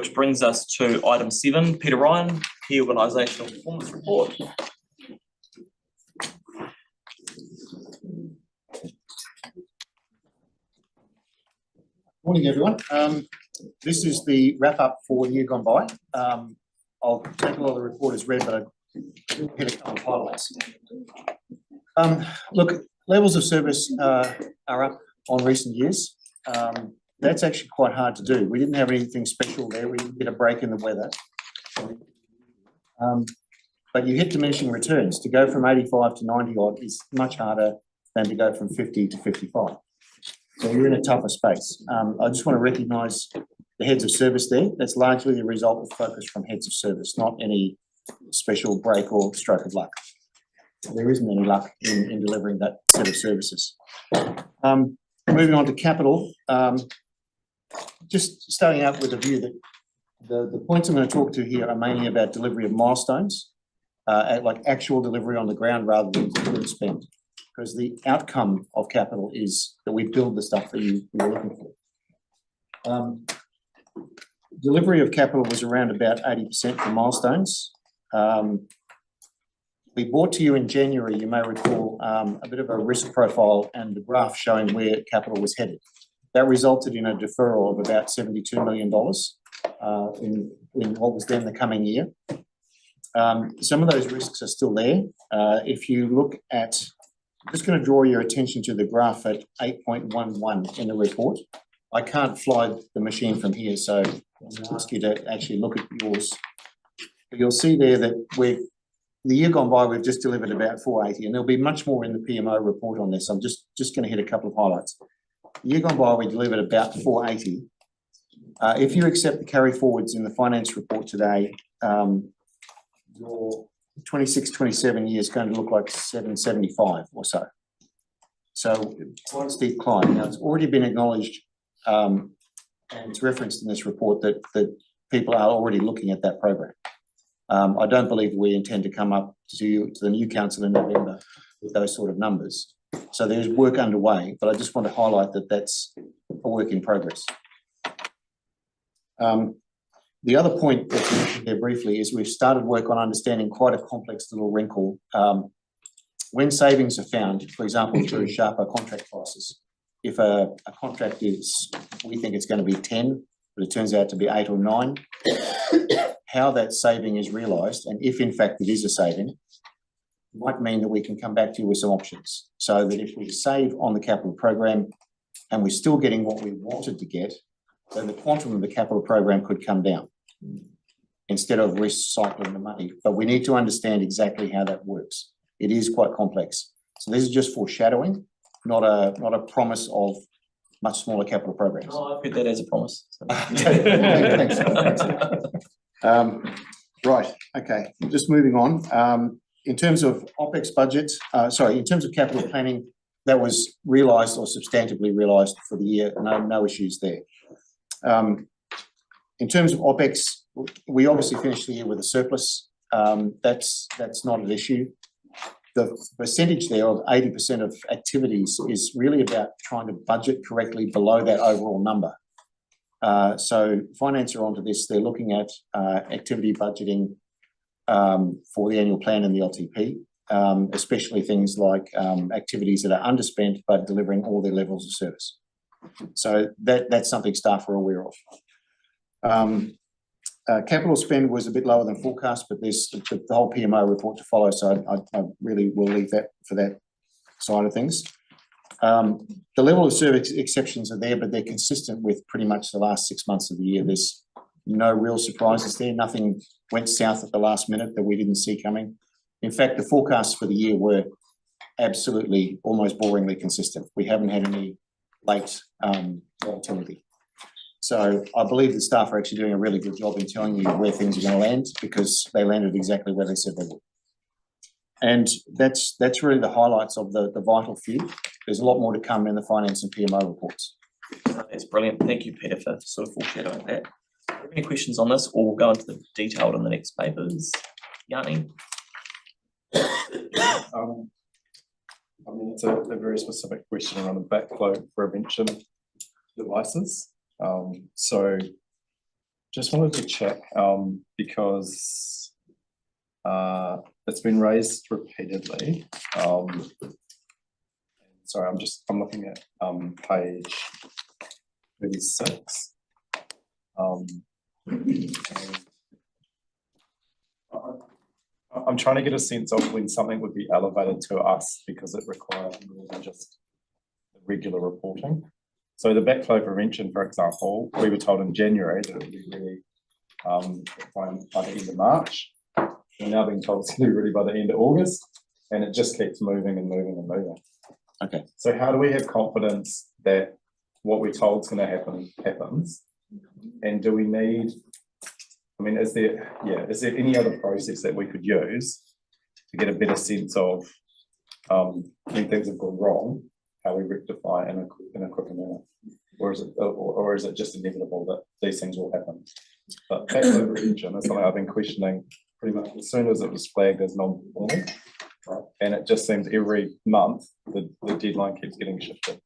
which brings us to item 7. Peter Ryan, the Organisational Performance Report. Morning, everyone. This is the wrap up for the year gone by. I'll take a lot of the report as read, but I'll hit a couple of highlights. Look, levels of service are up on recent years. That's actually quite hard to do. We didn't have anything special there. We didn't get a break in the weather. But you hit diminishing returns. To go from 85 to 90 odd is much harder than to go from 50 to 55. So you're in a tougher space. I just want to recognise the heads of service there. That's largely the result of focus from heads of service, not any special break or stroke of luck. There isn't any luck in delivering that set of services. Moving on to capital, just starting out with a view that the points I'm going to talk to here are mainly about delivery of milestones, like actual delivery on the ground rather than spend. Because the outcome of capital is that we build the stuff that you're looking for. Delivery of capital was around about 80% for milestones. We brought to you in January, you may recall, a bit of a risk profile and the graph showing where capital was headed. That resulted in a deferral of about $72 million in what was then the coming year. Some of those risks are still there. If you look at, I'm just going to draw your attention to the graph at 8.11 in the report. I can't fly the machine from here, so I'll ask you to actually look at yours. But you'll see there that the year gone by, we've just delivered about 480, and there'll be much more in the PMO report on this. I'm just going to hit a couple of highlights. The year gone by, we delivered about 480. If you accept the carry forwards in the finance report today, your 26-27 year is going to look like 775 or so. So quite a steep climb. Now, it's already been acknowledged, and it's referenced in this report that people are already looking at that program. I don't believe we intend to come up to the new council in November with those sort of numbers. So there's work underway, but I just want to highlight that that's a work in progress. The other point that's mentioned there briefly is we've started work on understanding quite a complex little wrinkle. When savings are found, for example, through sharper contract prices, if a contract is, we think it's going to be 10, but it turns out to be 8 or 9, how that saving is realised, and if in fact it is a saving, might mean that we can come back to you with some options. So that if we save on the capital program and we're still getting what we wanted to get, then the quantum of the capital program could come down instead of recycling the money. But we need to understand exactly how that works. It is quite complex. So this is just foreshadowing, not a promise of much smaller capital programs. Oh, I've heard that as a promise. So. Thanks. Right, okay, just moving on. In terms of OPEX budget, in terms of capital planning, that was realised or substantively realised for the year. No issues there. In terms of OPEX, we obviously finished the year with a surplus. That's not an issue. The percentage there of 80% of activities is really about trying to budget correctly below that overall number. So finance are onto this. They're looking at activity budgeting for the annual plan and the LTP, especially things like activities that are underspent but delivering all their levels of service. So that's something staff are aware of. Capital spend was a bit lower than forecast, but there's the whole PMO report to follow, so I really will leave that for that side of things. The level of service exceptions are there, but they're consistent with pretty much the last 6 months of the year. There's no real surprises there. Nothing went south at the last minute that we didn't see coming. In fact, the forecasts for the year were absolutely almost boringly consistent. We haven't had any late volatility. So I believe the staff are actually doing a really good job in telling you where things are going to land, because they landed exactly where they said they would. And that's really the highlights of the vital few. There's a lot more to come in the finance and PMO reports. That's brilliant. Thank you, Peter, for sort of foreshadowing that. Any questions on this, or we'll go into the detailed in the next papers? Yanni? I mean, it's a very specific question around the backflow prevention devices. So Just wanted to check, because it's been raised repeatedly. Sorry, I'm looking at page 36. I'm trying to get a sense of when something would be elevated to us because it requires more than just regular reporting. So the backflow prevention, for example, we were told in January that it would be ready by the end of March. We're now being told it's going to be ready by the end of August, and it just keeps moving and moving and moving. Okay. So how do we have confidence that what we're told is going to happen happens? And do we need, I mean, is there any other process that we could use to get a better sense of when things have gone wrong, how we rectify in a quicker manner? Or is it just inevitable that these things will happen? But backflow prevention is something I've been questioning pretty much as soon as it was flagged as non-performing, right? And it just seems every month the deadline keeps getting shifted.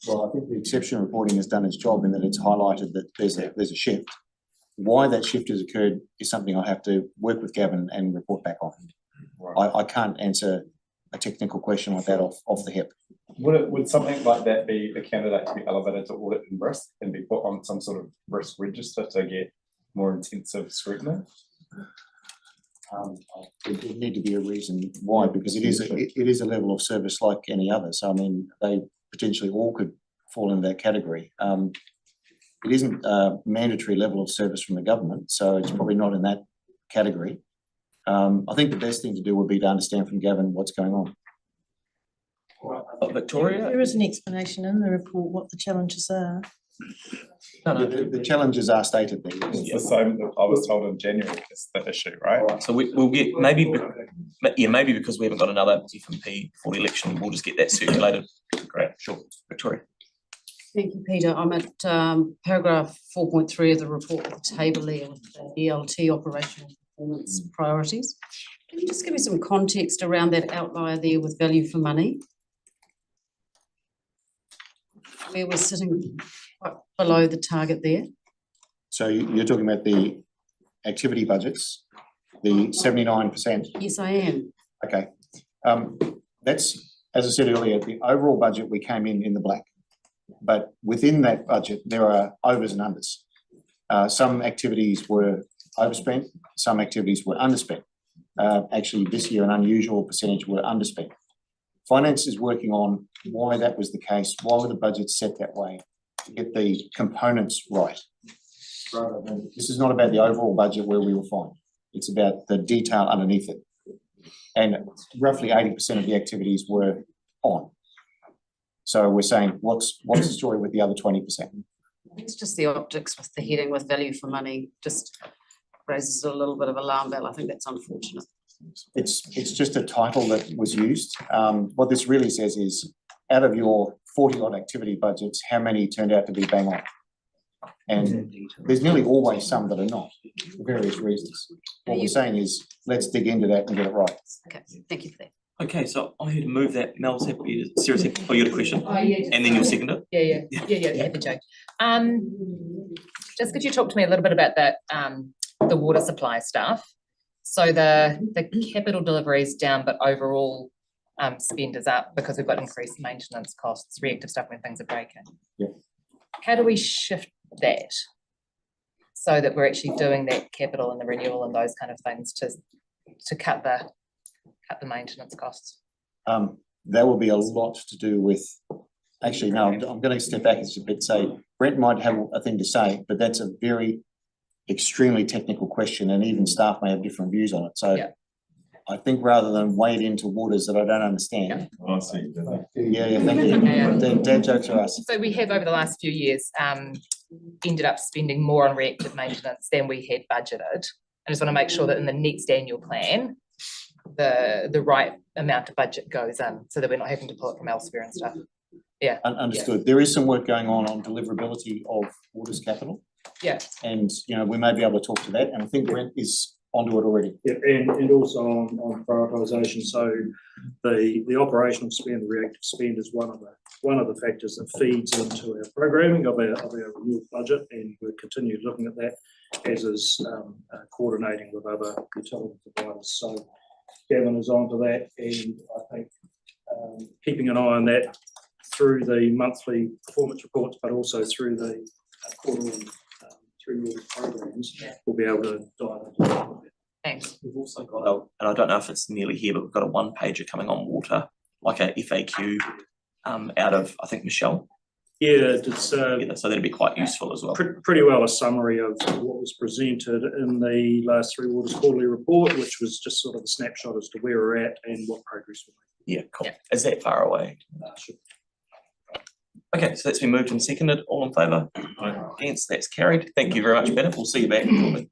Well, I think the exception reporting has done its job in that it's highlighted that there's a shift. Why that shift has occurred is something I have to work with Gavin and report back on. Right. I can't answer a technical question like that off the hip. Would something like that be a candidate to be elevated to audit and risk and be put on some sort of risk register to get more intensive scrutiny? There would need to be a reason why, because it is a level of service like any other. So I mean, they potentially all could fall in that category. It isn't a mandatory level of service from the government, so it's probably not in that category. I think the best thing to do would be to understand from Gavin what's going on. Victoria? There is an explanation in the report what the challenges are. No. The challenges are stated there. It's the same that I was told in January is the issue, right? So we'll get maybe because we haven't got another FMP for the election, we'll just get that circulated. Great, sure. Victoria. Thank you, Peter. I'm at paragraph 4.3 of the report with the table there with the ELT operational performance priorities. Can you just give me some context around that outlier there with value for money? Where we're sitting quite below the target there. So you're talking about the activity budgets, the 79%? Yes, I am. Okay. That's, as I said earlier, the overall budget we came in the black. But within that budget, there are overs and unders. Some activities were overspent, some activities were underspent. Actually, this year, an unusual percentage were underspent. Finance is working on why that was the case, why were the budgets set that way, to get the components right. Rather than, this is not about the overall budget where we were fine. It's about the detail underneath it. And roughly 80% of the activities were on. So we're saying, what's the story with the other 20%? I think it's just the optics with the heading with value for money just raises a little bit of alarm bell. I think that's unfortunate. It's just a title that was used. What this really says is, out of your 40-odd activity budgets, how many turned out to be bang on? And there's nearly always some that are not, for various reasons. What we're saying is, let's dig into that and get it right. Okay, thank you for that. Okay, so I had to move that. Mel's happy. Sarah's happy. Oh, you had a question? Oh, yeah. And then you'll second it? Yeah, happy to. Just could you talk to me a little bit about that, the water supply stuff? So the capital delivery is down, but overall spend is up because we've got increased maintenance costs, reactive stuff when things are breaking. Yeah. How do we shift that so that we're actually doing that capital and the renewal and those kind of things to cut the maintenance costs? That will be a lot to do with, actually, no, I'm going to step back a bit, say, Brent might have a thing to say, but that's a very extremely technical question and even staff may have different views on it. So yeah. I think rather than wade into waters that I don't understand. I see. Yeah, thank you. Dad jokes are us. So we have over the last few years ended up spending more on reactive maintenance than we had budgeted. I just want to make sure that in the next annual plan, the right amount of budget goes in so that we're not having to pull it from elsewhere and stuff. Yeah. Understood. Yeah. There is some work going on deliverability of waters capital. Yeah. And, we may be able to talk to that. And I think Brent is onto it already. Yeah, and also on prioritisation, so the operational spend, the reactive spend is one of the factors that feeds into our programming of our renewal budget, and we'll continue looking at that, as is coordinating with other utility providers. So Gavin is onto that, and I think keeping an eye on that through the monthly performance reports, but also through the quarterly through programs, we'll be able to dive into that. Thanks. We've also got and I don't know if it's nearly here, but we've got a one pager coming on water, like a FAQ out of, I think, Michelle. Yeah, it's So that'd be quite useful as well. pretty well a summary of what was presented in the last Three Waters quarterly report, which was just sort of a snapshot as to where we're at and what progress we're Yeah, cool. Yeah. Is that far away? making. Okay, so that's been moved and seconded. All in favour? Against, that's carried. Thank you very much, Bennett. We'll see you back shortly.